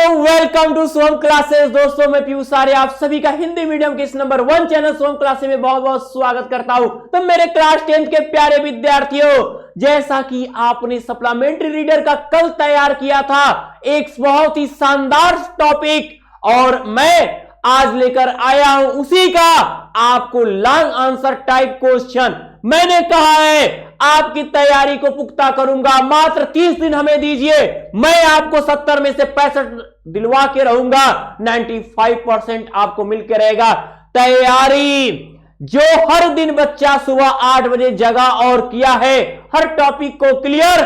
Welcome to Som classes. दोस्तों मैं पीयूष आर्य आप सभी का हिंदी मीडियम के इस नंबर 1 चैनल सोम क्लासेस में बहुत बहुत स्वागत करता हूं। तो मेरे क्लास 10th के प्यारे विद्यार्थियों, जैसा कि आपने सप्लीमेंट्री रीडर का कल तैयार किया था एक बहुत ही शानदार टॉपिक, और मैं आज लेकर आया हूं उसी का आपको लॉन्ग आंसर टाइप क्वेश्चन। मैंने कहा है आपकी तैयारी को पुख्ता करूंगा, मात्र 30 दिन हमें दीजिए, मैं आपको 70 में से 65 दिलवा के रहूंगा, 95% आपको मिलकर रहेगा। तैयारी जो हर दिन बच्चा सुबह 8 बजे जगा और किया है हर टॉपिक को क्लियर,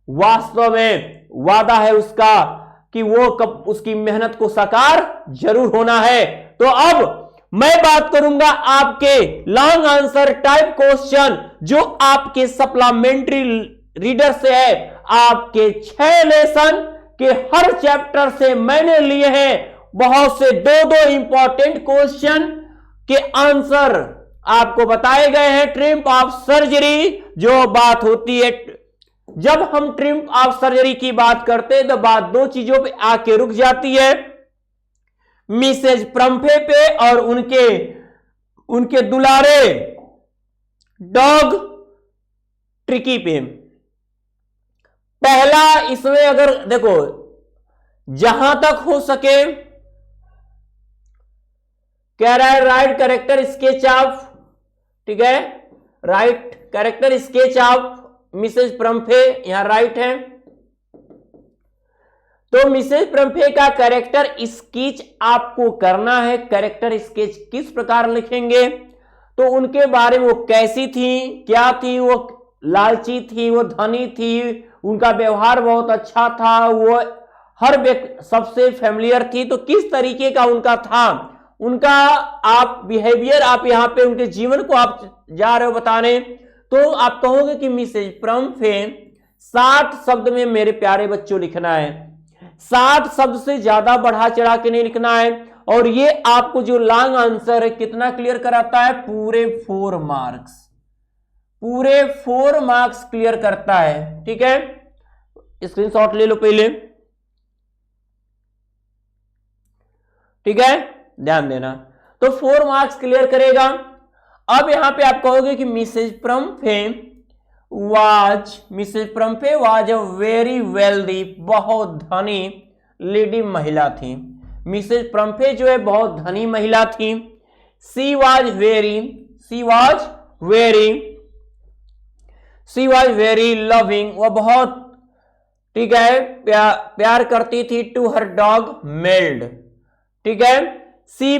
वास्तव में वादा है उसका कि वो कब उसकी मेहनत को साकार जरूर होना है। तो अब मैं बात करूंगा आपके लॉन्ग आंसर टाइप क्वेश्चन जो आपके सप्लीमेंट्री रीडर से है। आपके 6 लेसन के हर चैप्टर से मैंने लिए हैं बहुत से दो इंपॉर्टेंट क्वेश्चन के आंसर आपको बताए गए हैं। ट्रिम्प ऑफ सर्जरी जो बात होती है, जब हम ट्रिम्प ऑफ सर्जरी की बात करते हैं तो बात दो चीजों पे आके रुक जाती है, मिसेज प्रम्फे पे और उनके दुलारे डॉग ट्रिकी पे। पहला इसमें अगर देखो, जहां तक हो सके कह रहा है राइट कैरेक्टर स्केच ऑफ, ठीक है, right character sketch of Mrs Pumphrey, यहां राइट है। तो मिसेज प्रम्फे का कैरेक्टर स्केच आपको करना है। कैरेक्टर स्केच किस प्रकार लिखेंगे, तो उनके बारे में वो कैसी थी, क्या थी, वो लालची थी, वो धनी थी, उनका व्यवहार बहुत अच्छा था, वो हर व्यक्ति सबसे फैमिलियर थी, तो किस तरीके का उनका था, उनका आप बिहेवियर, आप यहां पे उनके जीवन को आप जा रहे हो बताने, तो आप कहोगे कि मिसेज प्रम्फे 60 शब्द में मेरे प्यारे बच्चों लिखना है, 60 शब्द से ज्यादा बढ़ा चढ़ा के नहीं लिखना है। और ये आपको जो लॉन्ग आंसर है कितना क्लियर कराता है, पूरे 4 मार्क्स, पूरे 4 मार्क्स क्लियर करता है। ठीक है, स्क्रीनशॉट ले लो पहले, ठीक है, ध्यान देना। तो 4 मार्क्स क्लियर करेगा। अब यहां पे आप कहोगे कि Mrs Pumphrey was a very wealthy, बहुत धनी लेडी महिला थी। मिसेज प्रम्फे जो है बहुत धनी महिला थी। शी वाज वेरी लविंग, वह बहुत, ठीक है, प्यार करती थी टू हर डॉग मेल्ड, ठीक है। सी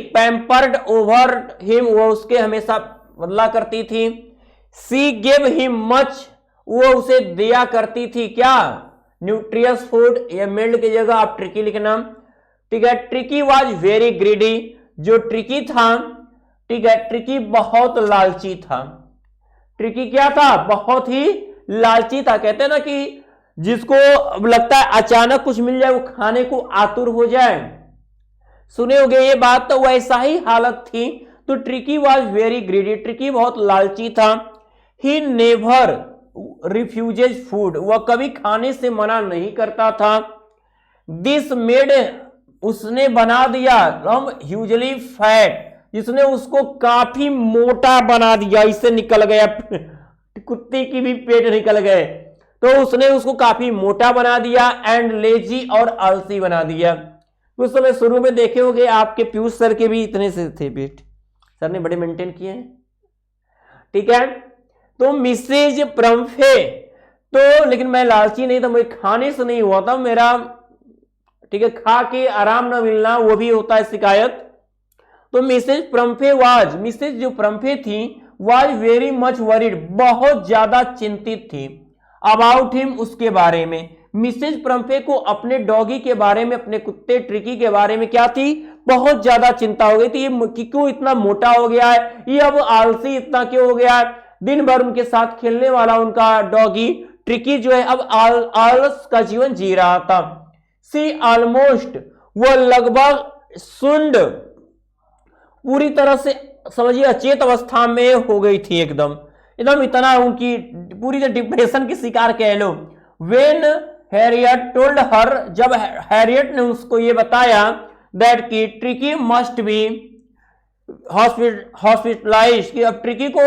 पैम्पर्ड ओवर हिम, वो उसके हमेशा बदला करती थी। सी गिव हिम मच, वो उसे दिया करती थी क्या, न्यूट्रियस फूड, या मेल्ड की जगह आप ट्रिकी लिखना, ठीक है। ट्रिकी वाज वेरी ग्रीडी, जो ट्रिकी था, ठीक है, ट्रिकी बहुत लालची था। ट्रिकी क्या था, बहुत ही लालची था। कहते हैं ना कि जिसको लगता है अचानक कुछ मिल जाए वो खाने को आतुर हो जाए, सुने होगे ये बात, तो वैसा ही हालत थी। तो tricky was very greedy, tricky बहुत लालची था। ही नेवर रिफ्यूजेज फूड, वह कभी खाने से मना नहीं करता था। दिस मेड, उसने बना दिया, हम ह्यूजली फैट, जिसने उसको काफी मोटा बना दिया, इससे निकल गया कुत्ते की भी पेट निकल गए, तो उसने उसको काफी मोटा बना दिया। एंड लेजी, और आलसी बना दिया। उस समय शुरू में देखे होंगे आपके पीयूष सर के भी इतने से थे पेट, सर ने बड़े मेंटेन किए हैं, ठीक है। तो मिसेज प्रम्फे तो, लेकिन मैं लालची नहीं था, मुझे खाने से नहीं हुआ था मेरा, ठीक है, खा के आराम न मिलना वो भी होता है शिकायत। तो मिसेज जो प्रम्फे थी वाज वेरी मच वरीड, बहुत ज्यादा चिंतित थी। अबाउट हिम, उसके बारे में। मिसेज प्रम्फे को अपने डॉगी के बारे में, अपने कुत्ते ट्रिकी के बारे में क्या थी, बहुत ज्यादा चिंता हो गई थी। ये क्यों इतना मोटा हो गया है, ये अब आलसी इतना क्यों हो गया है। दिन भर उनके साथ खेलने वाला उनका डॉगी ट्रिकी जो है अब आलस का जीवन जी रहा था। सी ऑलमोस्ट, वो लगभग सुंड, पूरी तरह से समझिए अचेत अवस्था में हो गई थी, एकदम इतना उनकी पूरी डिप्रेशन की शिकार कह लो। वेन हैरियट टोल्ड हर, जब हैरियट ने उसको ये बताया दैट की ट्रिकी मस्ट बी हॉस्पिटलाइज, कि अब ट्रिकी को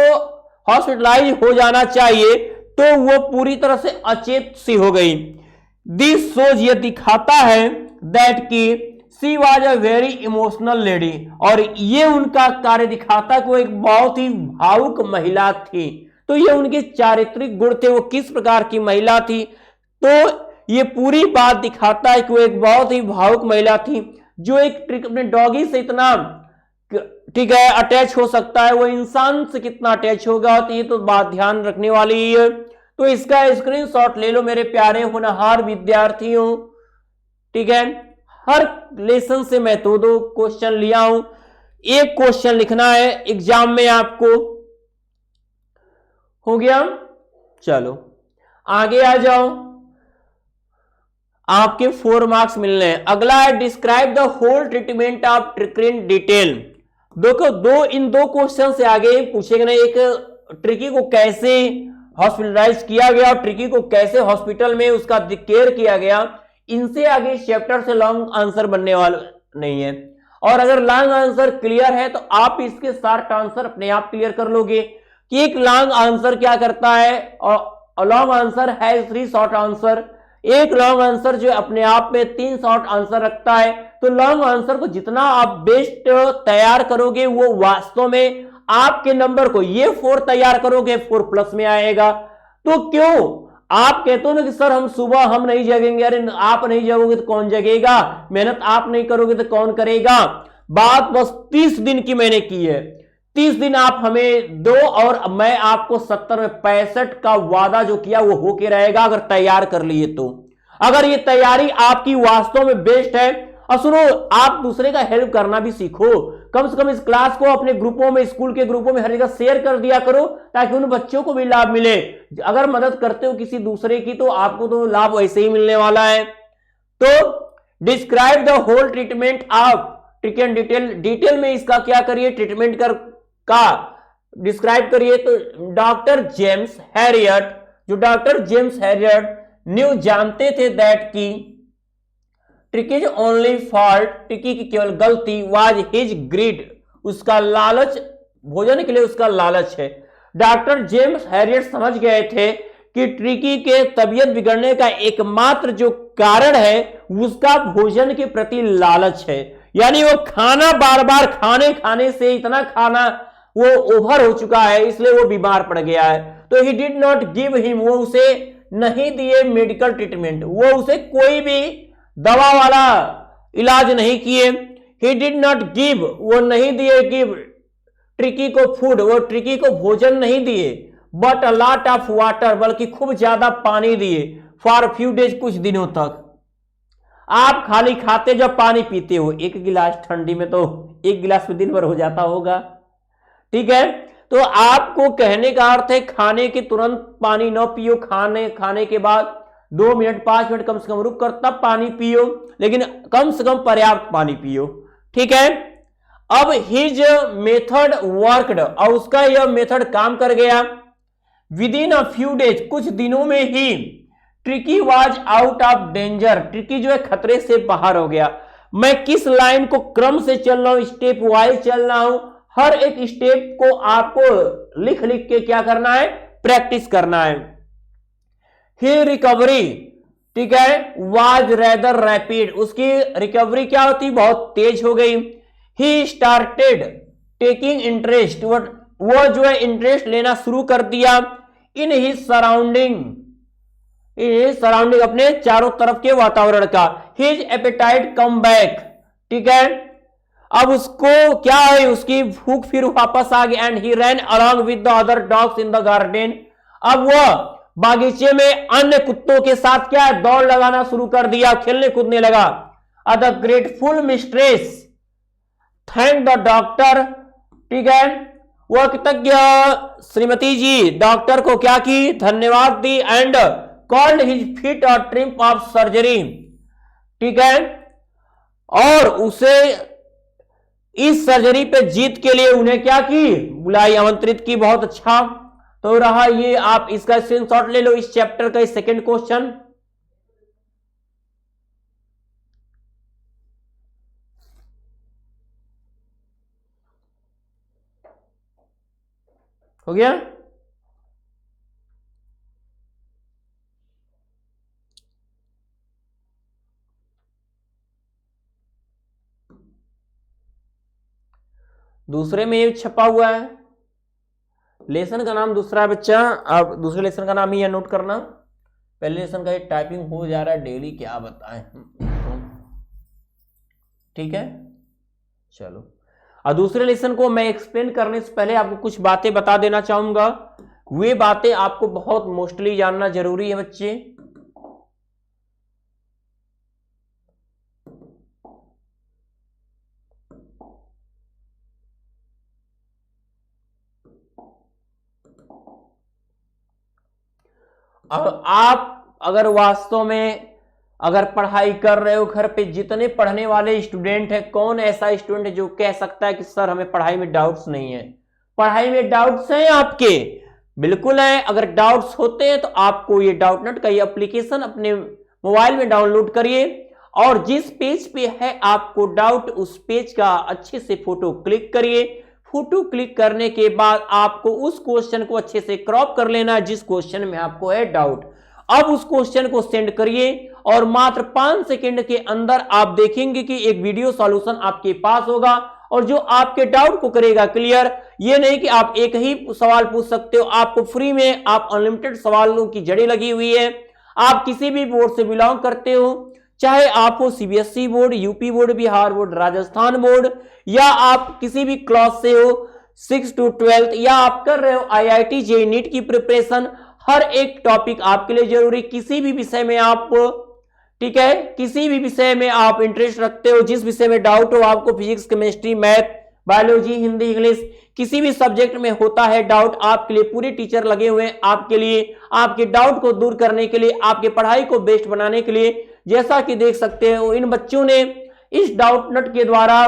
हॉस्पिटलाइज हो जाना चाहिए, तो वो पूरी तरह से अचेत सी हो गई। दिस शोज, ये दिखाता है दैट की she was a very emotional lady, और ये उनका कार्य दिखाता कि वो एक बहुत ही भावुक महिला थी। तो ये उनके चारित्रिक गुण थे, वो किस प्रकार की महिला थी, तो ये पूरी बात दिखाता है कि वो एक बहुत ही भावुक महिला थी, जो एक ट्रिक अपने डॉगी से इतना, ठीक है, अटैच हो सकता है, वो इंसान से कितना अटैच होगा, तो ये तो बात ध्यान रखने वाली है। तो इसका स्क्रीनशॉट ले लो मेरे प्यारे होनहार विद्यार्थियों, ठीक है। हर लेसन से मैं दो दो क्वेश्चन लिया हूं, एक क्वेश्चन लिखना है एग्जाम में आपको, हो गया। चलो आगे आ जाओ, आपके 4 मार्क्स मिलने हैं। अगला है describe the whole treatment of Tricki in detail. देखो इन दो क्वेश्चन से आगे पूछेगा ना, एक ट्रिकी को कैसे हॉस्पिटलाइज किया गया, ट्रिकी को कैसे हॉस्पिटल में उसका केयर किया गया, इनसे आगे चैप्टर से लॉन्ग आंसर बनने वाला नहीं है। और अगर लॉन्ग आंसर क्लियर है तो आप इसके शॉर्ट आंसर अपने आप क्लियर कर लोगे, कि एक लॉन्ग आंसर क्या करता है, और लॉन्ग आंसर है 3 शॉर्ट आंसर, एक लॉन्ग आंसर जो अपने आप में 3 शॉर्ट आंसर रखता है। तो लॉन्ग आंसर को जितना आप बेस्ट तैयार करोगे, वो वास्तव में आपके नंबर को, ये 4 तैयार करोगे 4+ में आएगा। तो क्यों आप कहते हो ना कि सर हम सुबह हम नहीं जगेंगे, अरे आप नहीं जगोगे तो कौन जगेगा, मेहनत आप नहीं करोगे तो कौन करेगा। बात बस 30 दिन की मैंने की है, 30 दिन आप हमें दो, और मैं आपको 70 में 65 का वादा जो किया वो होके रहेगा, अगर तैयार कर लिए तो। अगर ये तैयारी आपकी वास्तव में बेस्ट है, और सुनो, आप दूसरे का हेल्प करना भी सीखो, कम से कम इस क्लास को अपने ग्रुपों में, स्कूल के ग्रुपों में हर जगह शेयर कर दिया करो, ताकि उन बच्चों को भी लाभ मिले। अगर मदद करते हो किसी दूसरे की, तो आपको तो लाभ वैसे ही मिलने वाला है। तो describe the whole treatment of Tricki in detail, detail में इसका क्या करिए, ट्रीटमेंट का डिस्क्राइब करिए। तो डॉक्टर जेम्स हैरियट, जो डॉक्टर जेम्स हैरियट न्यू जानते थे दैट की ट्रिकीज ओनली फॉल्ट, ट्रिकी की केवल गलती वाज हिज ग्रीड, उसका लालच, भोजन के लिए उसका लालच है। डॉक्टर जेम्स हैरियट समझ गए थे कि ट्रिकी के तबीयत बिगड़ने का एकमात्र जो कारण है उसका भोजन के प्रति लालच है, यानी वो खाना बार बार खाने से इतना खाना वो ओवर हो चुका है, इसलिए वो बीमार पड़ गया है। तो he did not give him, वो उसे नहीं दिए मेडिकल ट्रीटमेंट, वो उसे कोई भी दवा वाला इलाज नहीं किए। ही डिड नॉट गिव, वो नहीं दिए गिव ट्रिकी को फूड, वो ट्रिकी को भोजन नहीं दिए, but a lot of water, बल्कि खूब ज्यादा पानी दिए, फॉर फ्यू डेज, कुछ दिनों तक। आप खाली खाते जब पानी पीते हो, 1 गिलास ठंडी में तो 1 गिलास में दिन भर हो जाता होगा, ठीक है। तो आपको कहने का अर्थ है खाने के तुरंत पानी न पियो, खाने के बाद 2 मिनट 5 मिनट कम से कम रुक कर तब पानी पियो, लेकिन कम से कम पर्याप्त पानी पियो, ठीक है। अब हिज मेथड वर्कड, और उसका यह मेथड काम कर गया। Within a few days, कुछ दिनों में ही Tricki was out of danger, Tricki जो है खतरे से बाहर हो गया। मैं किस लाइन को क्रम से चल रहा हूं, स्टेप वाइज चल रहा हूं, हर एक स्टेप को आपको लिख लिख के क्या करना है, प्रैक्टिस करना है। ही रिकवरी, ठीक है, वाज रेदर रैपिड, उसकी रिकवरी क्या होती, बहुत तेज हो गई। ही स्टार्टेड टेकिंग इंटरेस्ट, वो जो है इंटरेस्ट लेना शुरू कर दिया इन हिज सराउंडिंग, अपने चारों तरफ के वातावरण का। हिज एपेटाइट कम बैक, ठीक है, अब उसको क्या है, उसकी भूख फिर वापस आ गई। And he ran along with the other dogs in the garden, अब वह बागीचे में अन्य कुत्तों के साथ क्या है, दौड़ लगाना शुरू कर दिया, खेलने कूदने लगा। The grateful mistress thank the doctor, ठीक है, वह कृतज्ञ श्रीमती जी डॉक्टर को क्या की, धन्यवाद दी। And called his feat a trip of surgery, ठीक है, और उसे इस सर्जरी पे जीत के लिए उन्हें क्या की, बुलाई, आमंत्रित की। बहुत अच्छा, तो रहा ये, आप इसका स्क्रीनशॉट ले लो, इस चैप्टर का सेकंड क्वेश्चन। हो गया। दूसरे में ये छपा हुआ है, लेसन का नाम दूसरा है बच्चा, आप दूसरे लेसन का नाम ही नोट करना। पहले लेसन का ये टाइपिंग हो जा रहा है डेली, क्या बताएं। ठीक है, चलो। और दूसरे लेसन को मैं एक्सप्लेन करने से पहले आपको कुछ बातें बता देना चाहूंगा। वे बातें आपको बहुत मोस्टली जानना जरूरी है बच्चे। अब आप अगर वास्तव में अगर पढ़ाई कर रहे हो घर पे, जितने पढ़ने वाले स्टूडेंट हैं, कौन ऐसा स्टूडेंट है जो कह सकता है कि सर हमें पढ़ाई में डाउट्स नहीं है? पढ़ाई में डाउट्स हैं आपके, बिल्कुल है। अगर डाउट्स होते हैं तो आपको ये डाउटनट का ये एप्लीकेशन अपने मोबाइल में डाउनलोड करिए, और जिस पेज पे है आपको डाउट, उस पेज का अच्छे से फोटो क्लिक करिए। फोटो क्लिक करने के बाद आपको उस क्वेश्चन को अच्छे से क्रॉप कर लेना है जिस क्वेश्चन में आपको है डाउट। अब उस क्वेश्चन को सेंड करिए, और मात्र 5 सेकंड के अंदर आप देखेंगे कि एक वीडियो सॉल्यूशन आपके पास होगा, और जो आपके डाउट को करेगा क्लियर। ये नहीं कि आप एक ही सवाल पूछ सकते हो, आपको फ्री में आप अनलिमिटेड सवालों की जड़ी लगी हुई है। आप किसी भी बोर्ड से बिलोंग करते हो, चाहे आप हो CBSE board, UP board, Bihar board, Rajasthan board, या आप किसी भी क्लास से हो 6 to 12, या आप कर रहे हो आईआईटी जेईई नीट की प्रिपरेशन, हर एक टॉपिक आपके लिए जरूरी। किसी भी विषय में आप, ठीक है, किसी भी विषय में आप इंटरेस्ट रखते हो, जिस विषय में डाउट हो आपको, physics, chemistry, math, biology, Hindi, English, किसी भी सब्जेक्ट में होता है डाउट, आपके लिए पूरे टीचर लगे हुए हैं आपके लिए, आपके डाउट को दूर करने के लिए, आपके पढ़ाई को बेस्ट बनाने के लिए। जैसा कि देख सकते हो इन बच्चों ने इस डाउट नट के द्वारा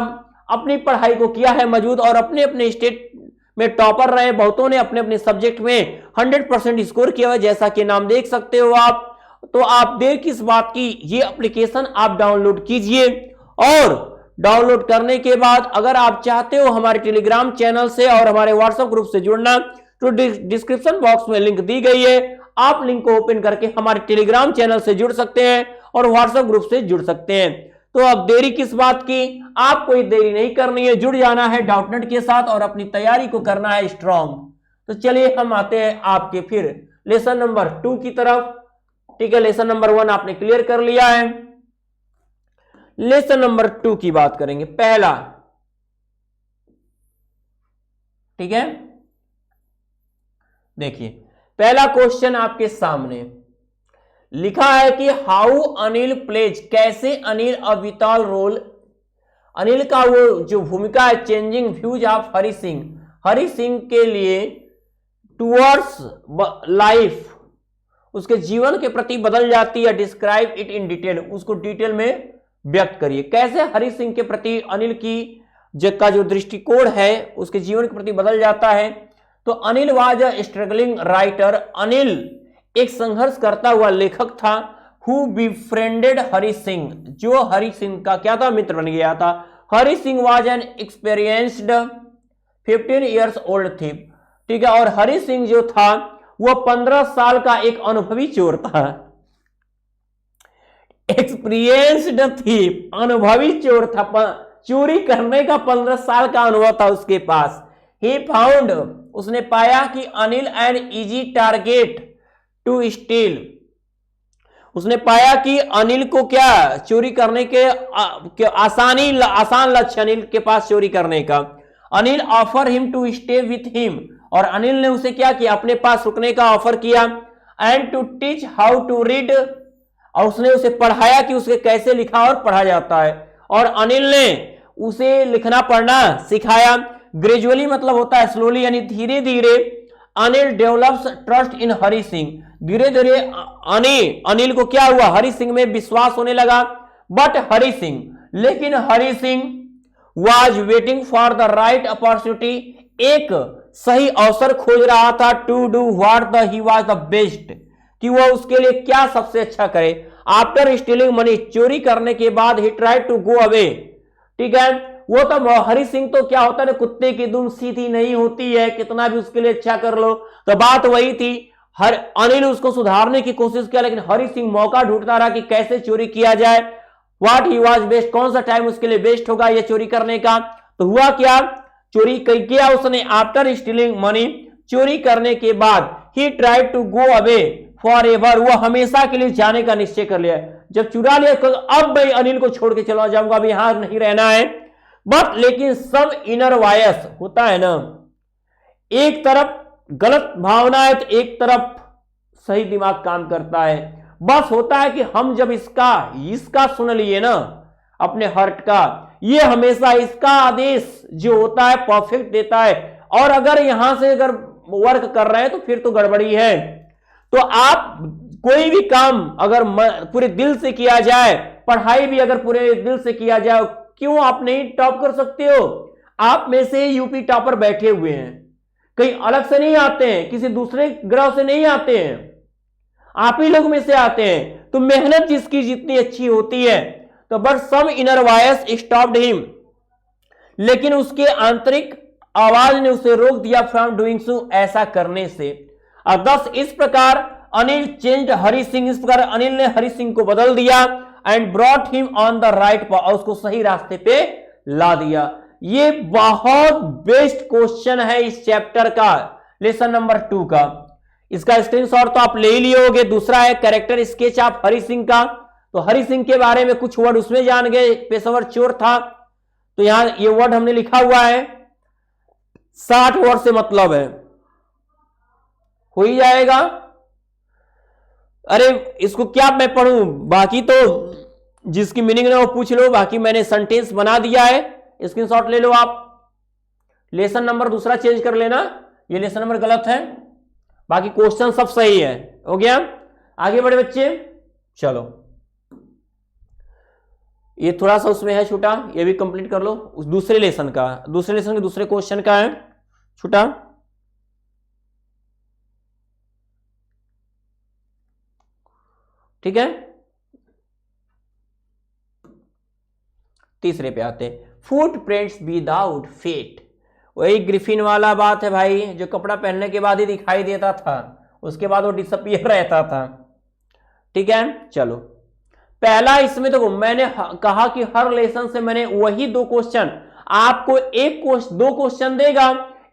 अपनी पढ़ाई को किया है मजबूत, और अपने अपने स्टेट में टॉपर रहे। बहुतों ने अपने अपने सब्जेक्ट में 100% स्कोर किया है, जैसा कि नाम देख सकते हो आप। तो आप देर किस बात की, ये एप्लीकेशन आप डाउनलोड कीजिए, और डाउनलोड करने के बाद अगर आप चाहते हो हमारे टेलीग्राम चैनल से और हमारे व्हाट्सएप ग्रुप से जुड़ना, तो डिस्क्रिप्शन बॉक्स में लिंक दी गई है, आप लिंक को ओपन करके हमारे टेलीग्राम चैनल से जुड़ सकते हैं और व्हाट्सएप ग्रुप से जुड़ सकते हैं। तो अब देरी किस बात की, आपको कोई देरी नहीं करनी है, जुड़ जाना है डाउटनट के साथ और अपनी तैयारी को करना है स्ट्रांग। तो चलिए हम आते हैं आपके फिर लेसन नंबर 2 की तरफ। ठीक है, लेसन नंबर 1 आपने क्लियर कर लिया है, लेसन नंबर 2 की बात करेंगे। पहला, ठीक है, देखिए पहला क्वेश्चन आपके सामने लिखा है कि हाउ अनिल प्लेज, कैसे अनिल अ विटल रोल, अनिल का वो जो भूमिका है changing views of Hari Singh, Hari Singh के लिए टुवर्ड्स लाइफ, उसके जीवन के प्रति बदल जाती है। डिस्क्राइब इट इन डिटेल, उसको डिटेल में व्यक्त करिए। कैसे हरि सिंह के प्रति अनिल की का जो दृष्टिकोण है उसके जीवन के प्रति बदल जाता है। तो Anil was a struggling writer, Anil एक संघर्ष करता हुआ लेखक था। हु बिफ्रेंडेड हरि सिंह, जो हरि सिंह का क्या था, मित्र बन गया था। Hari Singh was an experienced 15 years old thief, ठीक है, और हरि सिंह जो था वो 15 साल का एक अनुभवी चोर था। एक्सपीरियंस्ड थीफ, अनुभवी चोर था, चोरी करने का 15 साल का अनुभव था उसके पास। ही फाउंड, उसने पाया कि Anil an easy target to steal, उसने पाया कि अनिल को क्या चोरी करने के आसान लक्ष्य अनिल के पास चोरी करने का। Anil offer him to stay with him, और अनिल ने उसे क्या किया, अपने पास रुकने का ऑफर किया। And to teach how to read, और उसने उसे पढ़ाया कि उसे कैसे लिखा और पढ़ा जाता है, और अनिल ने उसे लिखना पढ़ना सिखाया। ग्रेजुअली मतलब होता है स्लोली, यानी धीरे धीरे। Anil develops trust in Hari Singh, धीरे धीरे अनिल को क्या हुआ, हरि सिंह में विश्वास होने लगा। बट हरि सिंह, लेकिन Hari Singh was waiting for the right opportunity, एक सही अवसर खोज रहा था। To do what he was the best, कि वह उसके लिए क्या सबसे अच्छा करे। आफ्टर स्टीलिंग मनी, चोरी करने के बाद ही ट्राई टू गो अवे, ठीक है, वो तो हरि सिंह तो क्या होता है ना, कुत्ते की दुम सीधी नहीं होती है, कितना भी उसके लिए अच्छा कर लो। तो बात वही थी, हर अनिल उसको सुधारने की कोशिश किया, लेकिन हरि सिंह मौका ढूंढता रहा कि कैसे चोरी किया जाए, व्हाट ही वाज बेस्ट, कौन सा टाइम उसके लिए बेस्ट होगा ये चोरी करने का। तो हुआ क्या, चोरी किया उसने। आफ्टर स्टीलिंग मनी, चोरी करने के बाद he tried to go away forever, वो हमेशा के लिए जाने का निश्चय कर लिया। जब चुरा लिया, अब मैं अनिल को छोड़ के चला जाऊंगा, अब यहां नहीं रहना है। बट लेकिन सब इनर वायस होता है ना, एक तरफ गलत भावना है तो एक तरफ सही दिमाग काम करता है। बस होता है कि हम जब इसका सुन लिए ना, अपने हर्ट का, ये हमेशा इसका आदेश जो होता है परफेक्ट देता है, और अगर यहां से अगर वर्क कर रहे हैं तो फिर तो गड़बड़ी है। तो आप कोई भी काम अगर पूरे दिल से किया जाए, पढ़ाई भी अगर पूरे दिल से किया जाए, क्यों आप नहीं टॉप कर सकते हो? आप में से यूपी टॉपर बैठे हुए हैं, कहीं अलग से नहीं आते हैं, किसी दूसरे ग्रह से नहीं आते हैं, आप ही लोग में से आते हैं। तो मेहनत जिसकी जितनी अच्छी होती है, तो but some inner voice stopped him, लेकिन उसके आंतरिक आवाज ने उसे रोक दिया फ्रॉम डूइंग सो, ऐसा करने से। और दस इस प्रकार अनिल चेंज्ड हरि सिंह, इस प्रकार अनिल ने हरि सिंह को बदल दिया, and brought him on the right path, और उसको सही रास्ते पे ला दिया। ये बहुत बेस्ट क्वेश्चन है इस चैप्टर का, लेसन नंबर 2 का। इसका स्क्रीनशॉट तो आप ले ही लिए होगे। दूसरा है character sketch of Hari Singh का, तो हरि सिंह के बारे में कुछ वर्ड उसमें जान गए, पेशेवर चोर था, तो यहां ये वर्ड हमने लिखा हुआ है, 60 वर्ड से मतलब है, हो ही जाएगा। अरे इसको क्या मैं पढ़ूं, बाकी तो जिसकी मीनिंग है वो पूछ लो, बाकी मैंने सेंटेंस बना दिया है, स्क्रीनशॉट ले लो आप। लेसन नंबर दूसरा चेंज कर लेना, ये लेसन नंबर गलत है, बाकी क्वेश्चन सब सही है। हो गया, आगे बढ़े बच्चे, चलो ये थोड़ा सा उसमें है छोटा, ये भी कंप्लीट कर लो। उस दूसरे लेसन के दूसरे क्वेश्चन का है छोटा। ठीक है, तीसरे पे आते हैं, फुटप्रिंट्स विदाउट फीट। वही ग्रिफिन वाला बात है भाई, जो कपड़ा पहनने के बाद ही दिखाई देता था, उसके बाद वो डिसअपियर रहता था। ठीक है, चलो पहला इसमें तो मैंने कहा कि हर लेसन से मैंने वही 2 क्वेश्चन, आपको दो क्वेश्चन देगा,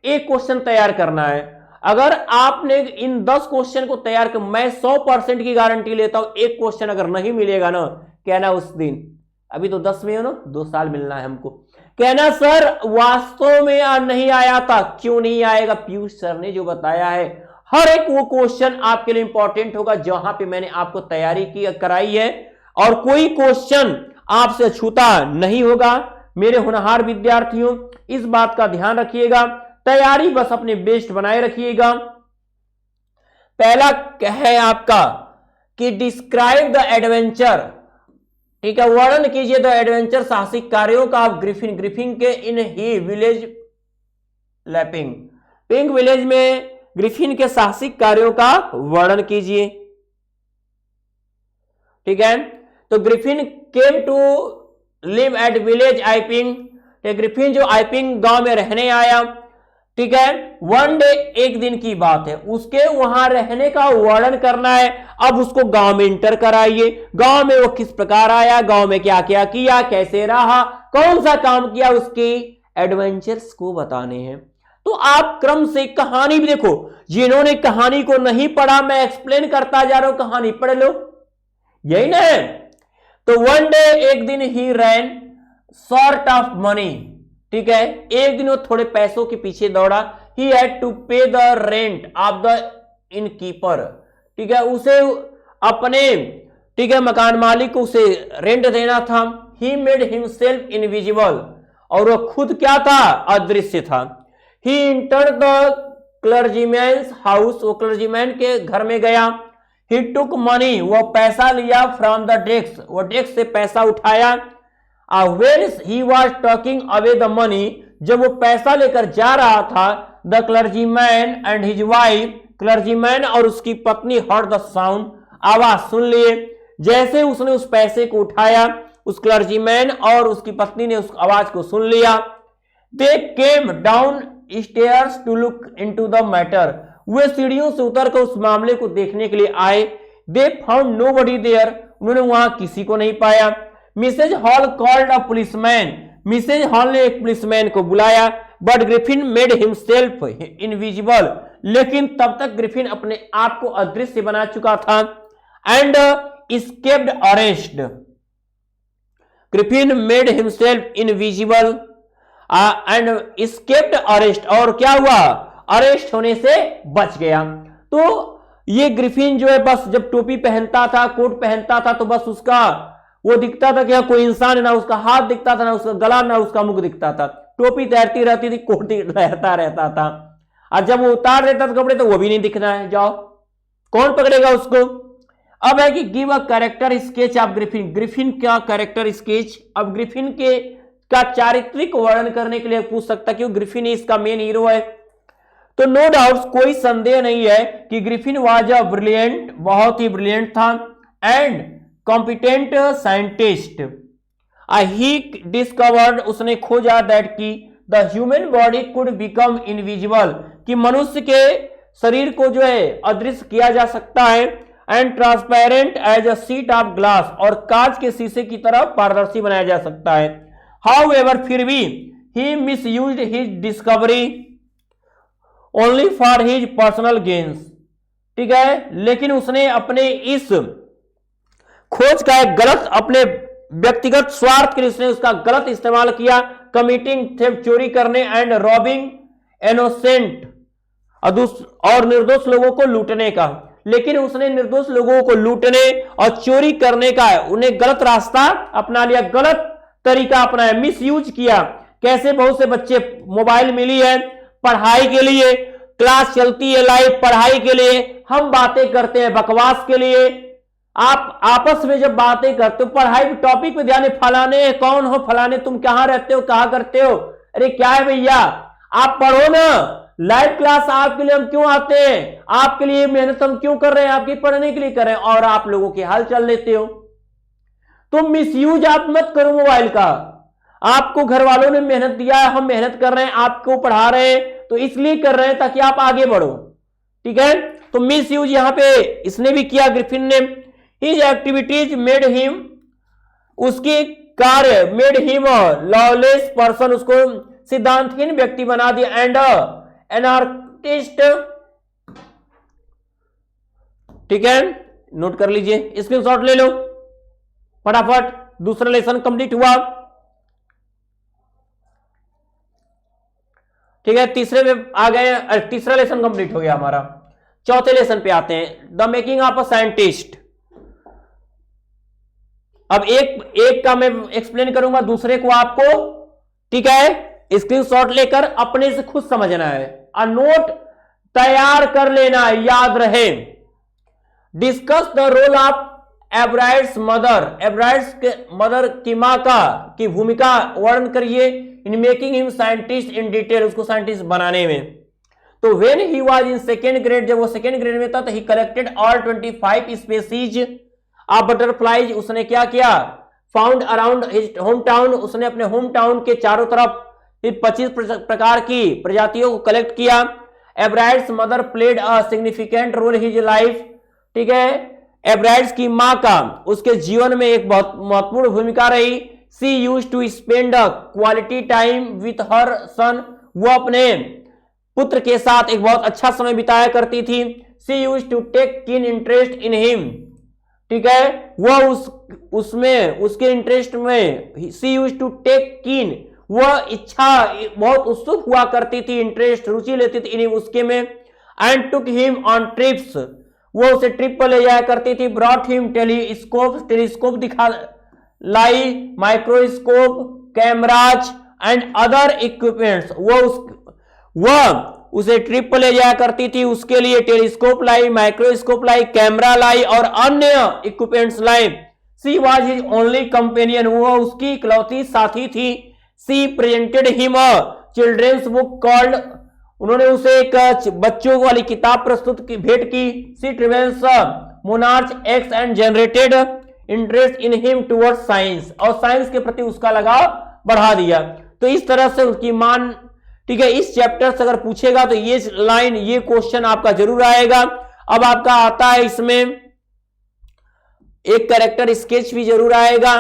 एक क्वेश्चन तैयार करना है। अगर आपने इन 10 क्वेश्चन को तैयार कर, मैं 100% की गारंटी लेता हूं, एक क्वेश्चन अगर नहीं मिलेगा ना, कहना उस दिन, अभी तो 10 में हो ना, 2 साल मिलना है हमको, कहना सर वास्तव में नहीं आया था। क्यों नहीं आएगा? पीयूष सर ने जो बताया है, हर एक वो क्वेश्चन आपके लिए इंपॉर्टेंट होगा जहां पे मैंने आपको तैयारी कराई है, और कोई क्वेश्चन आपसे छूता नहीं होगा। मेरे होनहार विद्यार्थियों, इस बात का ध्यान रखिएगा, तैयारी बस अपने बेस्ट बनाए रखिएगा। पहला है आपका कि डिस्क्राइब द एडवेंचर, ठीक है, वर्णन कीजिए द एडवेंचर, साहसिक कार्यों का आप ग्रिफिन के इन ही विलेज लैपिंग, पिंक विलेज में ग्रिफिन के साहसिक कार्यों का वर्णन कीजिए। ठीक है, तो Griffin came to live at village Iping, Griffin जो आइपिंग गांव में रहने आया। ठीक है, वन डे, एक दिन की बात है, उसके वहां रहने का वर्णन करना है। अब उसको गांव में इंटर कराइए, गांव में वो किस प्रकार आया, गांव में क्या क्या किया, कैसे रहा, कौन सा काम किया, उसके एडवेंचर्स को बताने हैं। तो आप क्रम से कहानी भी देखो, जिन्होंने कहानी को नहीं पढ़ा, मैं एक्सप्लेन करता जा रहा हूं, कहानी पढ़ लो, यही ना है। तो वन डे, एक दिन ही रैन शॉर्ट ऑफ मनी, ठीक है, एक दिन वो थोड़े पैसों के पीछे दौड़ा। ही हैड टू पे the rent of the innkeeper, ठीक है, उसे अपने, ठीक है, मकान मालिक को उसे रेंट देना था। ही मेड हिमसेल्फ इनविजिबल, और वो खुद क्या था, अदृश्य था। ही एंटर्ड द क्लर्जीमैन्स हाउस, वो क्लर्जीमैन के घर में गया। ही टुक मनी, वो पैसा लिया फ्रॉम द डेस्क, वो डेस्क से पैसा उठाया। When he was taking away the money, जब वो पैसा लेकर जा रहा था, the clergyman and his wife, clergyman और उसकी पत्नी heard the sound, आवाज सुन लिए। जैसे उसने उस पैसे को उठाया, उस क्लर्जीमैन और उसकी पत्नी ने उस आवाज को सुन लिया। They came downstairs to look into the matter, वे सीढ़ियों से उतरकर उस मामले को देखने के लिए आए। दे फाउंड नोबडी देयर, उन्होंने वहां किसी को नहीं पाया। Mrs Hall called a policeman, Mrs Hall ने एक पुलिसमैन को बुलाया। But Griffin made himself invisible, लेकिन तब तक ग्रिफिन अपने आप को अदृश्य बना चुका था। And escaped arrest, Griffin made himself invisible and escaped arrest, और क्या हुआ, अरेस्ट होने से बच गया। तो ये ग्रिफिन जो है बस जब टोपी पहनता था, कोट पहनता था, तो बस उसका वो दिखता था कि कोई इंसान है, ना उसका हाथ दिखता था, ना उसका गला, ना उसका मुख दिखता था। टोपी तैरती रहती थी, कोट लहरता रहता था, और जब वो उतार देता था कपड़े तो वो भी नहीं दिखना है, जाओ कौन पकड़ेगा उसको। अब है कि give a character sketch of Griffin, Griffin का कैरेक्टर स्केच। अब ग्रिफिन के का चारित्रिक वर्णन करने के लिए पूछ सकता क्यों ग्रिफिन इसका मेन हीरो है। तो नो डाउट, कोई संदेह नहीं है कि ग्रिफिन वाज अ ब्रिलियंट, बहुत ही ब्रिलियंट था, and competent scientist. He discovered, उसने खोजा दैट की the human body could become invisible, कि मनुष्य के शरीर को जो है अदृश्य किया जा सकता है, and transparent as a sheet of glass, और कांच के शीशे की तरह पारदर्शी बनाया जा सकता है। हाउएवर, फिर भी he misused his discovery only for his personal gains, ठीक है, लेकिन उसने अपने इस खोज का एक गलत, अपने व्यक्तिगत स्वार्थ के लिए उसने उसका गलत इस्तेमाल किया, कमिटिंग थेफ्ट, चोरी करने, एंड रॉबिंग इनोसेंट, और निर्दोष लोगों को लूटने का। लेकिन उसने निर्दोष लोगों को लूटने और चोरी करने का उन्हें गलत रास्ता अपना लिया, गलत तरीका अपनाया, मिस यूज किया। कैसे, बहुत से बच्चे मोबाइल मिली है पढ़ाई के लिए, क्लास चलती है लाइव पढ़ाई के लिए, हम बातें करते हैं बकवास के लिए। आप आपस में जब बातें करते हो पढ़ाई के टॉपिक पे ध्यान, फलाने कौन हो, फलाने तुम कहां रहते हो, कहां करते हो, अरे क्या है भैया, आप पढ़ो ना, लाइव क्लास आपके लिए हम क्यों आते हैं, आपके लिए मेहनत हम क्यों कर रहे हैं, आपकी पढ़ने के लिए कर रहे हैं, और आप लोगों के हाल चल लेते हो। तो मिसयूज आप मत करो मोबाइल का, आपको घर वालों ने मेहनत दिया है, हम मेहनत कर रहे हैं, आपको पढ़ा रहे हैं, तो इसलिए कर रहे हैं ताकि आप आगे बढ़ो, ठीक है। तो मिस यूज यहां पे इसने भी किया ग्रिफिन ने। हिज एक्टिविटीज मेड हिम, उसकी कार्य मेड हिम लॉलेस पर्सन, उसको सिद्धांतहीन व्यक्ति बना दिया, एंड एनार्किस्ट, ठीक है, नोट कर लीजिए, स्क्रीनशॉट ले लो फटाफट। दूसरा लेसन कंप्लीट हुआ, ठीक है, तीसरे में आ गए, तीसरा लेसन कंप्लीट हो गया हमारा। चौथे लेसन पे आते हैं, the making of a scientist. अब एक का मैं एक्सप्लेन करूंगा, दूसरे को आपको, ठीक है, स्क्रीनशॉट लेकर अपने से खुद समझना है, और नोट तैयार कर लेना, याद रहे। Discuss the role of Ebright's mother, Ebright's के मदर की मां की भूमिका वर्णन करिए in making him scientist in detail, उसको साइंटिस्ट बनाने में। तो when he was in second grade, जब वो सेकेंड ग्रेड में था, तो he collected all 25 species of butterflies, उसने क्या किया, found around his home town, उसने अपने होम टाउन के चारों तरफ 25 प्रकार की प्रजातियों को कलेक्ट किया। Ebright's mother played a significant role his life, ठीक है, एब्राइड्स की मां का उसके जीवन में एक बहुत महत्वपूर्ण भूमिका रही। She use to spend quality time with her son, वो अपने पुत्र के साथ एक बहुत अच्छा समय बिताया करती थी। She use to take keen interest in him, ठीक है, वह उसमें उसके इंटरेस्ट में, सी यूज टू टेक कीन, वह इच्छा बहुत उत्सुक हुआ करती थी, इंटरेस्ट रुचि लेती थी इन उसके में। And took him on trips, वो उसे ट्रिप पर ले जाया करती थी। ब्रॉट हिम टेलीस्कोप, टेलीस्कोप दिखा लाई, microscope, cameras and other equipments, वह उसे ट्रिप पर ले जाया करती थी, उसके लिए टेलीस्कोप लाई, माइक्रोस्कोप लाई, कैमरा लाई और अन्य इक्विपमेंट्स लाई। She was his only companion, वो उसकी इकलौती साथी थी। She presented him a children's book called, उन्होंने उसे एक बच्चों वाली किताब प्रस्तुत की, भेंट की। She travels Monarch X and generated interest in him towards science, और साइंस के प्रति उसका लगाव बढ़ा दिया। तो इस तरह से उसकी मान, ठीक है, इस चैप्टर से अगर पूछेगा तो ये लाइन, ये क्वेश्चन आपका जरूर आएगा। अब आपका आता है इसमें एक कैरेक्टर स्केच भी जरूर आएगा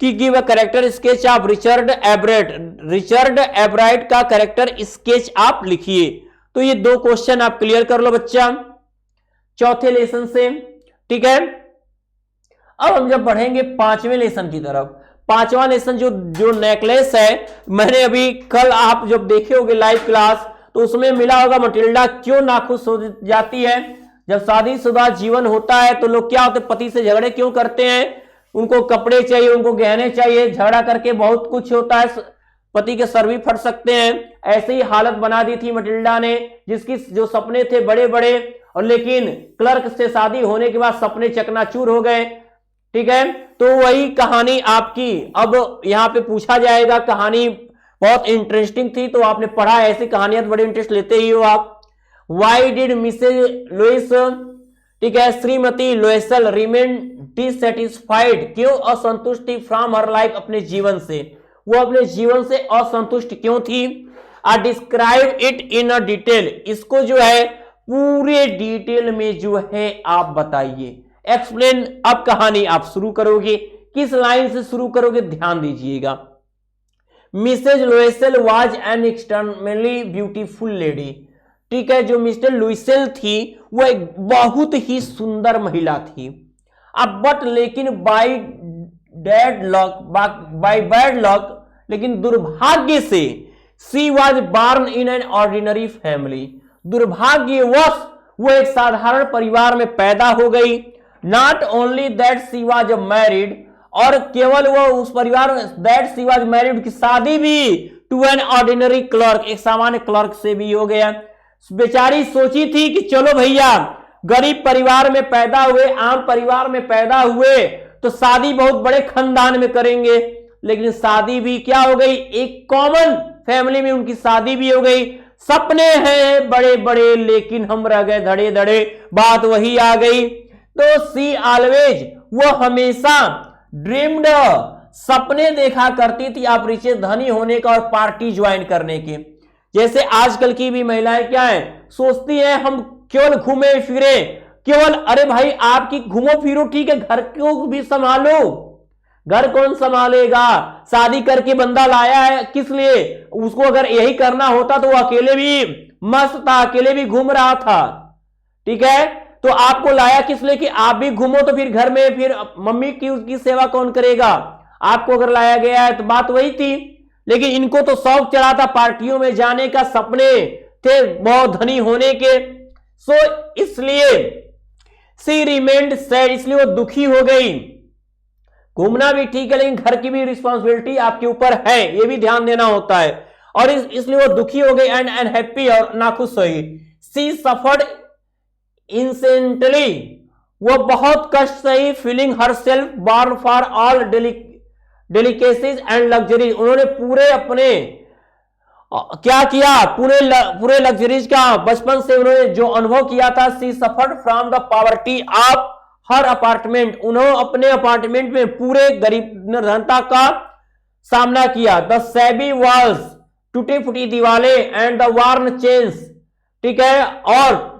कि give a character sketch of Richard एब्राइट। Richard एब्राइट का कैरेक्टर स्केच आप लिखिए। तो ये दो क्वेश्चन आप क्लियर कर लो बच्चा चौथे लेसन से, ठीक है। अब हम जब बढ़ेंगे पांचवें लेसन की तरफ, पांचवा लेसन जो नेकलेस है, मैंने अभी कल आप जब देखे होगे लाइव क्लास तो उसमें मिला होगा मटिल्डा क्यों नाखुश हो जाती है। जब शादीशुदा जीवन होता है तो लोग क्या होते, पति से झगड़े क्यों करते हैं, उनको कपड़े चाहिए, उनको गहने चाहिए, झगड़ा करके बहुत कुछ होता है, पति के सर भी फट सकते हैं। ऐसे ही हालत बना दी थी मटिल्डा ने, जिसकी जो सपने थे बड़े बड़े, और लेकिन क्लर्क से शादी होने के बाद सपने चकनाचूर हो गए, ठीक है। तो वही कहानी आपकी अब यहां पे पूछा जाएगा। कहानी बहुत इंटरेस्टिंग थी, तो आपने पढ़ा, ऐसी कहानियां बड़े इंटरेस्ट लेते ही हो आप। वाई डिड मिसेज लुइस, ठीक है, श्रीमती लोएसल रिमेन डिससेटिस्फाइड, क्यों असंतुष्ट थी फ्रॉम हर लाइफ, अपने जीवन से, वो अपने जीवन से असंतुष्ट क्यों थी। Uh describe it in a detail, इसको जो है पूरे डिटेल में जो है आप बताइए, एक्सप्लेन। अब कहानी आप शुरू करोगे, किस लाइन से शुरू करोगे ध्यान दीजिएगा। Mrs Loisel was an extremely beautiful lady, ठीक है। जो मिस्टर लुइसेल थी वो एक बहुत ही सुंदर महिला थी। अब बट लेकिन बाय बैड लक, लेकिन दुर्भाग्य से, she was born in an ordinary family, दुर्भाग्यवश वो एक साधारण परिवार में पैदा हो गई। Not only that she was married, और केवल वो उस परिवार में, दैट सी वाज मैरिड की शादी भी टू एन ऑर्डिनरी क्लर्क, एक सामान्य क्लर्क से भी हो गया। बेचारी सोची थी कि चलो भैया गरीब परिवार में पैदा हुए, आम परिवार में पैदा हुए तो शादी बहुत बड़े खानदान में करेंगे, लेकिन शादी भी क्या हो गई, एक कॉमन फैमिली में उनकी शादी भी हो गई। सपने हैं बड़े बड़े लेकिन हम रह गए धड़े धड़े, बात वही आ गई। तो सी ऑलवेज, वो हमेशा ड्रीम्ड, सपने देखा करती थी आप रिचे, धनी होने का और पार्टी ज्वाइन करने के। जैसे आजकल की भी महिलाएं क्या है, सोचती है हम केवल घूमे फिरे, केवल, अरे भाई आपकी घूमो फिरो ठीक है, घर को भी संभालो, घर कौन संभालेगा, शादी करके बंदा लाया है किस लिए, उसको अगर यही करना होता तो वो अकेले भी मस्त था, अकेले भी घूम रहा था, ठीक है। तो आपको लाया किस लिए कि आप भी घूमो, तो फिर घर में फिर मम्मी की उसकी सेवा कौन करेगा, आपको अगर लाया गया है, तो बात वही थी। लेकिन इनको तो शौक चढ़ा था पार्टियों में जाने का, सपने थे बहुत धनी होने के। सो इसलिए सी रिमेंड सैड, इसलिए वो दुखी हो गई। घूमना भी ठीक है लेकिन घर की भी रिस्पॉन्सिबिलिटी आपके ऊपर है, ये भी ध्यान देना होता है, और इसलिए वो दुखी हो गई एंड अनहैप्पी, और नाखुश हुई। सी सफर्ड इंसेंटली, वो बहुत कष्ट सही, feeling her self born for all delicacies and luxuries, उन्होंने पूरे अपने क्या किया, पूरे लग्जरीज का बचपन से उन्होंने जो अनुभव किया था। She suffered from the poverty of her apartment, उन्होंने अपने अपार्टमेंट में पूरे गरीब निर्धनता का सामना किया। द सैबी वॉल्स, टूटी फूटी दीवारें, एंड द वार्न चेन्स, ठीक है, और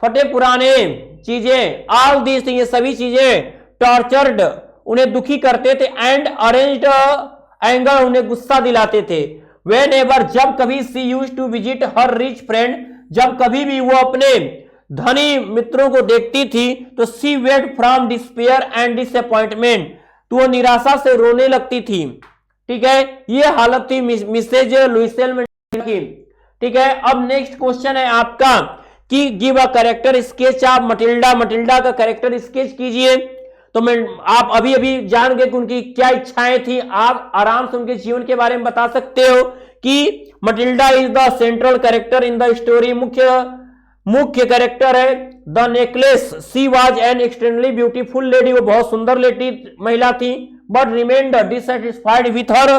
फटे पुराने चीजें, ऑल दीज थिंग, ये सभी चीजें टॉर्चर्ड, उन्हें दुखी करते थे, एंड अरेंज्ड एंगर, उन्हें गुस्सा दिलाते थे। वेन एवर, जब कभी, she used to visit her rich friend, जब कभी भी वो अपने धनी मित्रों को देखती थी तो she wept from despair and disappointment, तो वो निराशा से रोने लगती थी, ठीक है। ये हालत थी मिसेज लुइसेल में की, ठीक है। अब नेक्स्ट क्वेश्चन है आपका कि give a character sketch of Matilda, Matilda का कैरेक्टर स्केच कीजिए। तो मैं आप अभी अभी जान गए कि उनकी क्या इच्छाएं थी, आप आराम से उनके जीवन के बारे में बता सकते हो कि Matilda is the central character in the story, मुख्य कैरेक्टर है। The necklace, she was an extremely beautiful lady, वो बहुत सुंदर लेडी महिला थी, but remained dissatisfied with her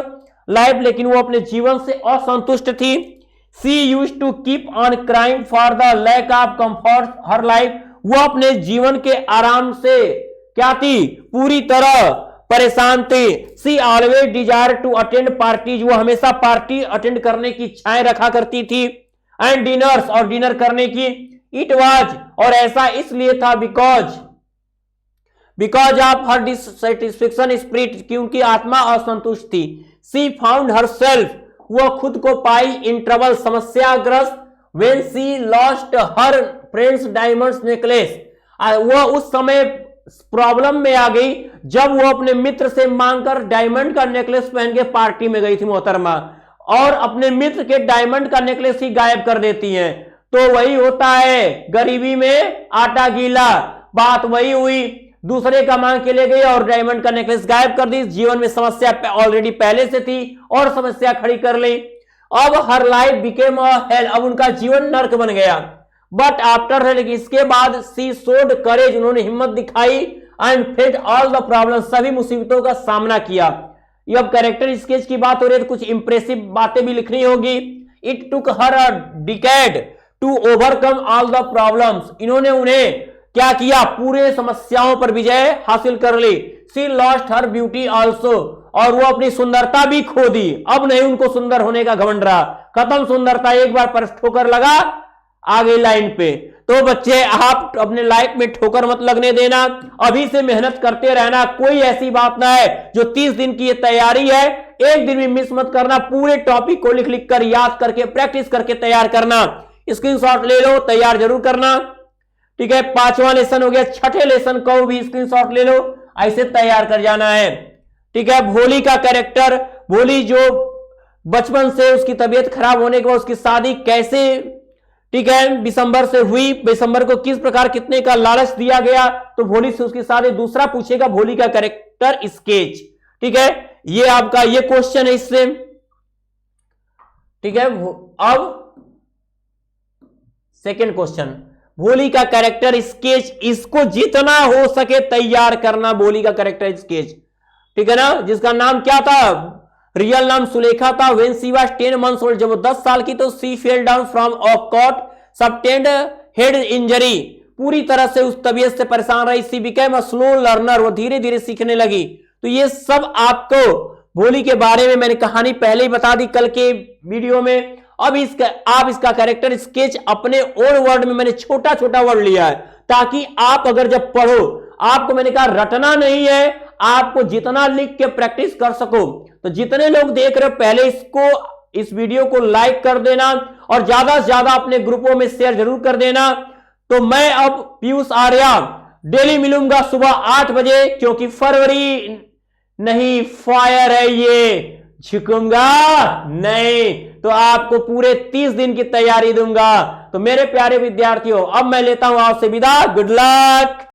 life, लेकिन वो अपने जीवन से असंतुष्ट थी। She used to keep on crying for the lack of comfort her life, वो अपने जीवन के आराम से क्या थी, पूरी तरह परेशान थे। She always desire to attend parties, वो हमेशा पार्टी अटेंड करने की इच्छाएं रखा करती थी। एंड डिनर्स, और डिनर करने की। इट वाज, और ऐसा इसलिए था because of her dissatisfaction spirit, क्योंकि आत्मा असंतुष्ट थी। सी फाउंड हरसेल्फ, वह खुद को पाई इन ट्रबल, समस्याग्रस्त। When she lost her friends diamonds necklace, वह उस समय प्रॉब्लम में आ गई जब वो अपने मित्र से मांगकर डायमंड का नेकलेस पहन के पार्टी में गई थी मोहतरमा, और अपने मित्र के डायमंड का नेकलेस ही गायब कर देती हैं। तो वही होता है, गरीबी में आटा गीला, बात वही हुई। दूसरे का मांग के लिए गई और डायमंड का नेकलेस गायब कर दी। जीवन में समस्या ऑलरेडी पहले से थी और समस्या खड़ी कर ली। अब हर लाइफ बिकेम अ हेल, अब उनका जीवन नर्क बन गया। बट आफ्टर, लेकिन इसके बाद सी शोड करेज, उन्होंने हिम्मत दिखाई। And face all the problem, सभी मुसीबतों का सामना किया। ये अब कैरेक्टर स्केच की बात हो रही है तो कुछ इंप्रेसिव बातें भी लिखनी होगी। It took her a decade to overcome all the problems, इन्होंने उन्हें क्या किया, पूरे समस्याओं पर विजय हासिल कर ली। सी लॉस्ट हर ब्यूटी ऑल्सो, और वो अपनी सुंदरता भी खो दी। अब नहीं उनको सुंदर होने का घमंड रहा, खत्म सुंदरता, एक बार पर ठोकर लगा आ गई लाइन पे। तो बच्चे आप अपने लाइफ में ठोकर मत लगने देना, अभी से मेहनत करते रहना। कोई ऐसी बात ना है, जो 30 दिन की ये तैयारी है, एक दिन भी मिस मत करना। पूरे टॉपिक को लिख लिख कर याद करके प्रैक्टिस करके तैयार करना। स्क्रीनशॉट ले लो, तैयार जरूर करना, ठीक है। 5वां लेसन हो गया, 6ठे लेसन को भी स्क्रीनशॉट ले लो, ऐसे तैयार कर जाना है, ठीक है। भोली का कैरेक्टर, भोली जो बचपन से उसकी तबीयत खराब होने के बाद उसकी शादी कैसे, ठीक है, दिसंबर से हुई, दिसंबर को किस प्रकार कितने का लालच दिया गया, तो भोली से उसकी शादी। दूसरा पूछेगा भोली का कैरेक्टर स्केच, ठीक है। ये आपका ये क्वेश्चन है इससे, ठीक है। अब सेकंड क्वेश्चन, भोली का कैरेक्टर स्केच, इसको जितना हो सके तैयार करना। भोली का कैरेक्टर स्केच, ठीक है ना, जिसका नाम क्या था, रियल नाम सुलेखा था। When she was 10 months old, जब वो 10 साल की तो she fell down from a cot, sustained head injury, पूरी तरह से उस तबीयत से परेशान रही। She became a slow learner, वो धीरे धीरे सीखने लगी। तो ये सब आपको भोली के बारे में मैंने कहानी पहले ही बता दी कल के वीडियो में। अब आप इसका कैरेक्टर स्केच अपने ओन वर्ड में, मैंने छोटा छोटा वर्ड लिया है ताकि आप अगर जब पढ़ो, आपको मैंने कहा रटना नहीं है, आपको जितना लिख के प्रैक्टिस कर सको। तो जितने लोग देख रहे हो पहले इस वीडियो को लाइक कर देना और ज्यादा से ज्यादा अपने ग्रुपों में शेयर जरूर कर देना। तो मैं अब पीयूष आर्या डेली मिलूंगा सुबह 8 बजे, क्योंकि फरवरी नहीं फायर है ये, झुकूंगा नहीं। तो आपको पूरे 30 दिन की तैयारी दूंगा। तो मेरे प्यारे विद्यार्थियों, अब मैं लेता हूं आपसे विदा, गुड लक।